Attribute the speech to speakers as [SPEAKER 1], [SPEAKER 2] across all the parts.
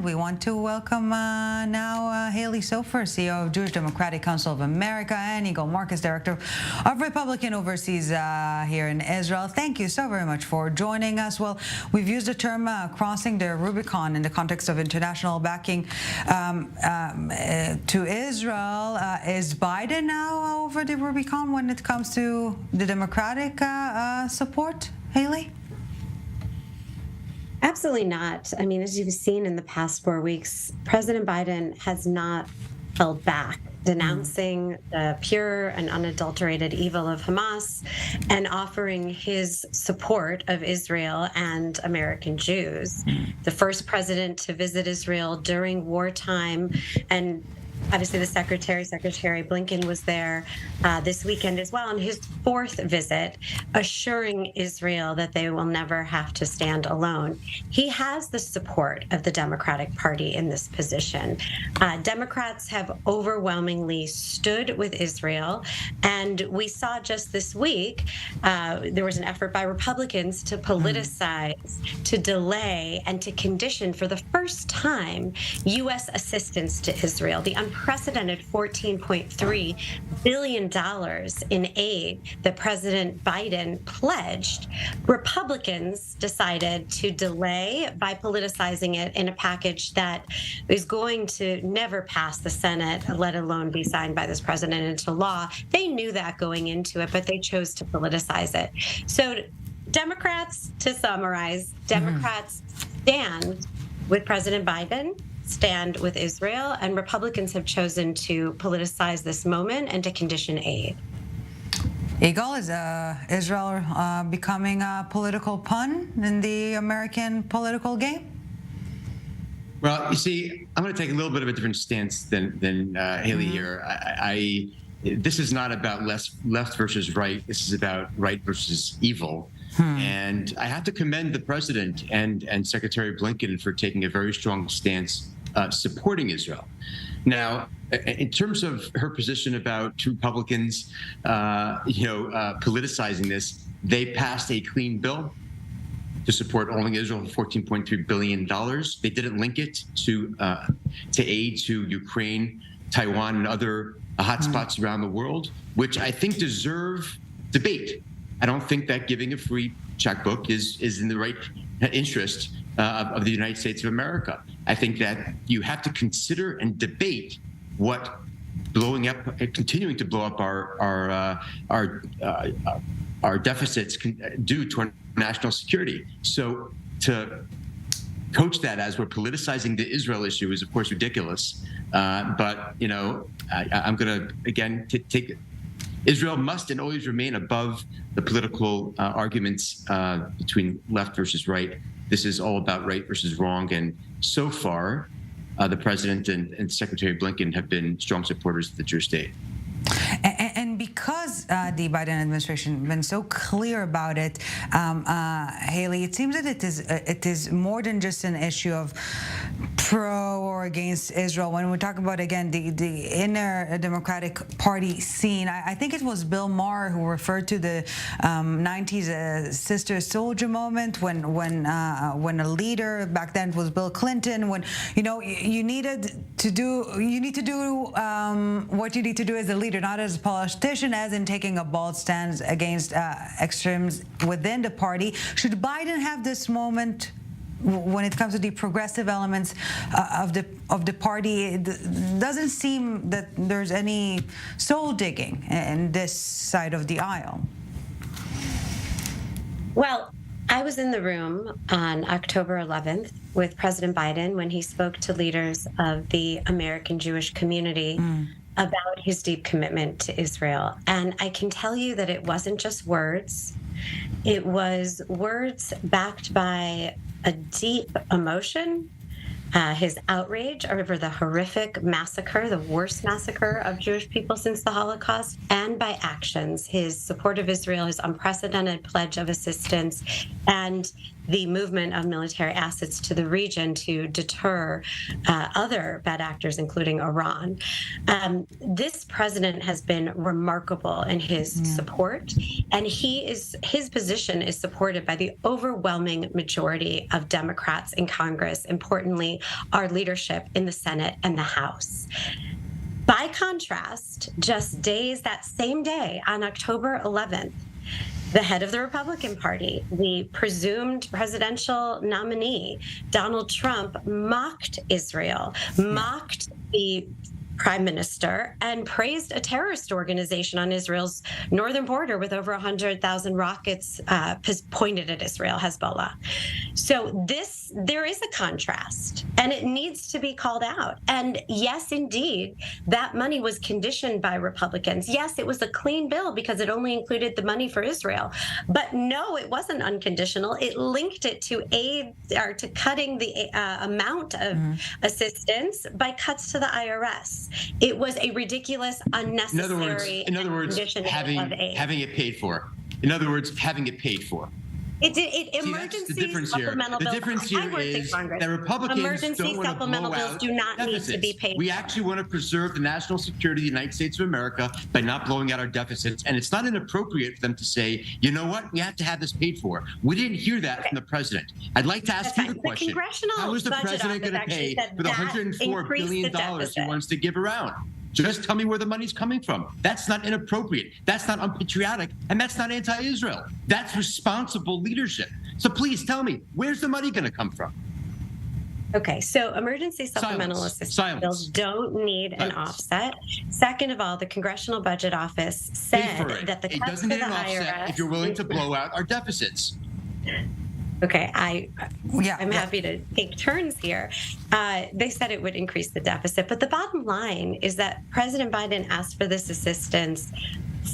[SPEAKER 1] We want to welcome now Halie Soifer, CEO of Jewish Democratic Council of America, and Yigal Marcus, Director of Republican Overseas here in Israel. Thank you so very much for joining us. Well, we've used the term crossing the Rubicon in the context of international backing to Israel. Is Biden now over the Rubicon when it comes to the Democratic support, Halie?
[SPEAKER 2] Absolutely not. I mean, as you've seen in the past 4 weeks, President Biden has not held back, denouncing the pure and unadulterated evil of Hamas and offering his support of Israel and American Jews. The first president to visit Israel during wartime, and obviously the Secretary Blinken was there this weekend as well on his fourth visit, assuring Israel that they will never have to stand alone. He has the support of the Democratic Party in this position. Democrats have overwhelmingly stood with Israel, and we saw just this week there was an effort by Republicans to politicize, to delay, and to condition for the first time U.S. assistance to Israel. The unprecedented $14.3 billion in aid that President Biden pledged, Republicans decided to delay by politicizing it in a package that is going to never pass the Senate, let alone be signed by this president into law. They knew that going into it, but they chose to politicize it. So Democrats, to summarize, Democrats stand with President Biden, stand with Israel, and Republicans have chosen to politicize this moment and to condition aid.
[SPEAKER 1] Yigal, is Israel becoming a political pun in the American political game?
[SPEAKER 3] Well, you see, I'm going to take a little bit of a different stance than Halie here. This is not about left versus right. This is about right versus evil. And I have to commend the president and Secretary Blinken for taking a very strong stance supporting Israel. Now, in terms of her position about Republicans, politicizing this, they passed a clean bill to support only Israel for $14.3 billion. They didn't link it to aid to Ukraine, Taiwan, and other hotspots around the world, which I think deserve debate. I don't think that giving a free checkbook is in the right interest of the United States of America. I think that you have to consider and debate what continuing to blow up our deficits do to our national security. So to coach that as we're politicizing the Israel issue is, of course, ridiculous. But I'm going to again take. Israel must and always remain above the political arguments between left versus right. This is all about right versus wrong. And so far, the president and Secretary Blinken have been strong supporters of the Jewish state.
[SPEAKER 1] And because the Biden administration has been so clear about it, Halie, it seems that it is more than just an issue of pro or against Israel. When we talk about, again, the inner Democratic Party scene, I think it was Bill Maher who referred to the 90s sister soldier moment when a leader, back then it was Bill Clinton, when you need to do what you need to do as a leader, not as a politician, as in taking a bold stance against extremes within the party. Should Biden have this moment when it comes to the progressive elements of the party? It doesn't seem that there's any soul digging in this side of the aisle.
[SPEAKER 2] Well, I was in the room on October 11th with President Biden when he spoke to leaders of the American Jewish community about his deep commitment to Israel. And I can tell you that it wasn't just words. It was words backed by a deep emotion, his outrage over the horrific massacre, the worst massacre of Jewish people since the Holocaust, and by actions, his support of Israel, his unprecedented pledge of assistance, and the movement of military assets to the region to deter other bad actors, including Iran. This president has been remarkable in his support, and his position is supported by the overwhelming majority of Democrats in Congress, importantly, our leadership in the Senate and the House. By contrast, just that same day on October 11th, the head of the Republican Party, the presumed presidential nominee, Donald Trump, mocked Israel, mocked the prime minister, and praised a terrorist organization on Israel's northern border with over 100,000 rockets pointed at Israel, Hezbollah. So there is a contrast, and it needs to be called out. And yes, indeed, that money was conditioned by Republicans. Yes, it was a clean bill because it only included the money for Israel. But no, it wasn't unconditional. It linked it to aid or to cutting the amount of assistance by cuts to the IRS. It was a ridiculous, unnecessary
[SPEAKER 3] in other words, having it paid for. In other words, having it paid for.
[SPEAKER 2] Emergency supplemental bills.
[SPEAKER 3] The difference here is that Republicans don't want to blow out
[SPEAKER 2] do not
[SPEAKER 3] deficits.
[SPEAKER 2] need to be paid
[SPEAKER 3] We
[SPEAKER 2] for.
[SPEAKER 3] actually want to preserve the national security of the United States of America by not blowing out our deficits. And it's not inappropriate for them to say, you know what, we have to have this paid for. We didn't hear that from the president. I'd like to ask you the question. How is the president going to pay for the $104 billion he wants to give around? Just tell me where the money's coming from. That's not inappropriate. That's not unpatriotic. And that's not anti-Israel. That's responsible leadership. So please tell me, where's the money going to come from?
[SPEAKER 2] Okay, so emergency supplemental assistance bills don't need an offset. Second of all, the Congressional Budget Office said that the
[SPEAKER 3] it
[SPEAKER 2] cuts
[SPEAKER 3] doesn't
[SPEAKER 2] to
[SPEAKER 3] need
[SPEAKER 2] the
[SPEAKER 3] an offset
[SPEAKER 2] IRS.
[SPEAKER 3] if you're willing to blow out our deficits.
[SPEAKER 2] Okay, I'm happy to take turns here. They said it would increase the deficit, but the bottom line is that President Biden asked for this assistance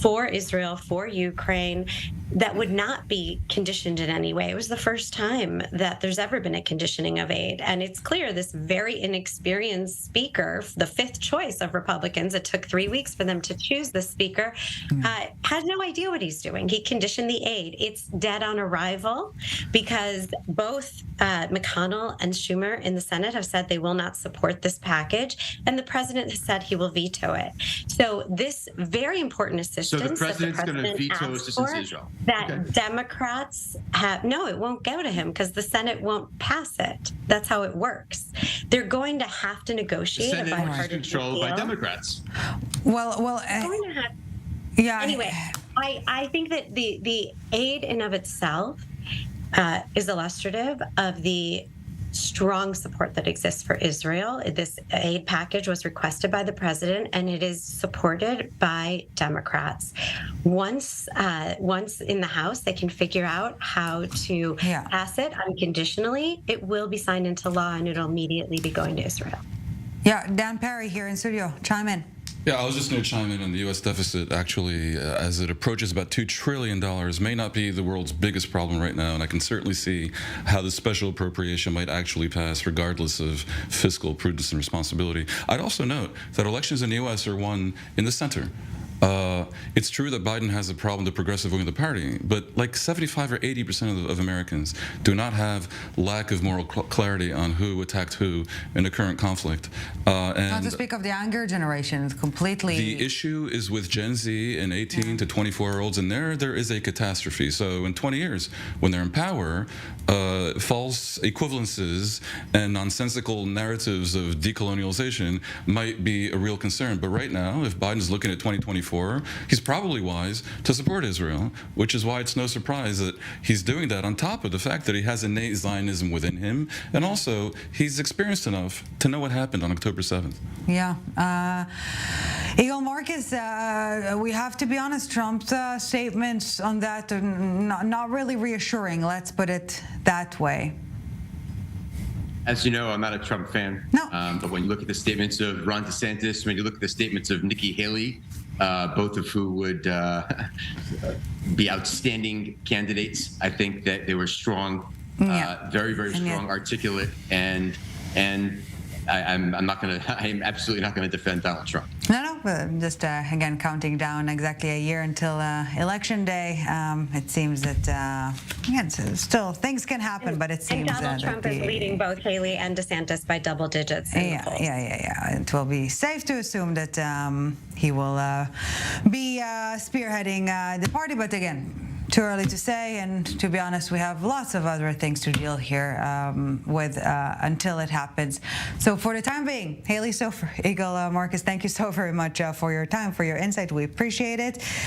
[SPEAKER 2] for Israel, for Ukraine, that would not be conditioned in any way. It was the first time that there's ever been a conditioning of aid. And it's clear this very inexperienced speaker, the fifth choice of Republicans, it took 3 weeks for them to choose the speaker, had no idea what he's doing. He conditioned the aid. It's dead on arrival because both McConnell and Schumer in the Senate have said they will not support this package. And the president has said he will veto it. So this very important assistance.
[SPEAKER 3] So the president's going to veto assistance to Israel.
[SPEAKER 2] That Democrats have, no, it won't go to him because the Senate won't pass it. That's how it works. They're going to have to negotiate
[SPEAKER 3] the
[SPEAKER 2] a
[SPEAKER 3] Senate
[SPEAKER 2] bipartisan
[SPEAKER 3] is controlled
[SPEAKER 2] deal.
[SPEAKER 3] by Democrats.
[SPEAKER 2] Anyway, I think that the aid in of itself is illustrative of the strong support that exists for Israel. This aid package was requested by the president, and it is supported by Democrats. Once in the House, they can figure out how to pass it unconditionally. It will be signed into law, and it'll immediately be going to Israel.
[SPEAKER 1] Yeah, Dan Perry here in studio. Chime in.
[SPEAKER 4] Yeah, I was just going to chime in on the U.S. deficit, actually, as it approaches about $2 trillion, may not be the world's biggest problem right now, and I can certainly see how the special appropriation might actually pass regardless of fiscal prudence and responsibility. I'd also note that elections in the U.S. are won in the center. It's true that Biden has a problem with the progressive wing of the party, but like 75 or 80% of Americans do not have lack of moral clarity on who attacked who in the current conflict.
[SPEAKER 1] Not to speak of the younger generation, it's completely...
[SPEAKER 4] The issue is with Gen Z and 18 to 24-year-olds, and there is a catastrophe. So in 20 years, when they're in power, false equivalences and nonsensical narratives of decolonialization might be a real concern. But right now, if Biden's looking at 2024, he's probably wise to support Israel, which is why it's no surprise that he's doing that on top of the fact that he has innate Zionism within him, and also he's experienced enough to know what happened on October 7th.
[SPEAKER 1] Yeah. Eagle Marcus, we have to be honest, Trump's statements on that are not really reassuring, let's put it that way.
[SPEAKER 3] As you know, I'm not a Trump fan.
[SPEAKER 1] No.
[SPEAKER 3] But when you look at the statements of Ron DeSantis, when you look at the statements of Nikki Haley, both of who would be outstanding candidates, I think that they were strong, very, very strong, articulate, and I'm absolutely not going to defend Donald Trump.
[SPEAKER 1] No, but just again counting down exactly a year until election day. It seems that again, still things can happen, but it seems
[SPEAKER 2] and Donald Trump is leading both Haley and DeSantis by double digits. In the polls.
[SPEAKER 1] Yeah. It will be safe to assume that he will be spearheading the party, but again, too early to say, and to be honest, we have lots of other things to deal here with until it happens. So for the time being, Halie Soifer, Eagle Marcus, thank you so very much for your time, for your insight. We appreciate it.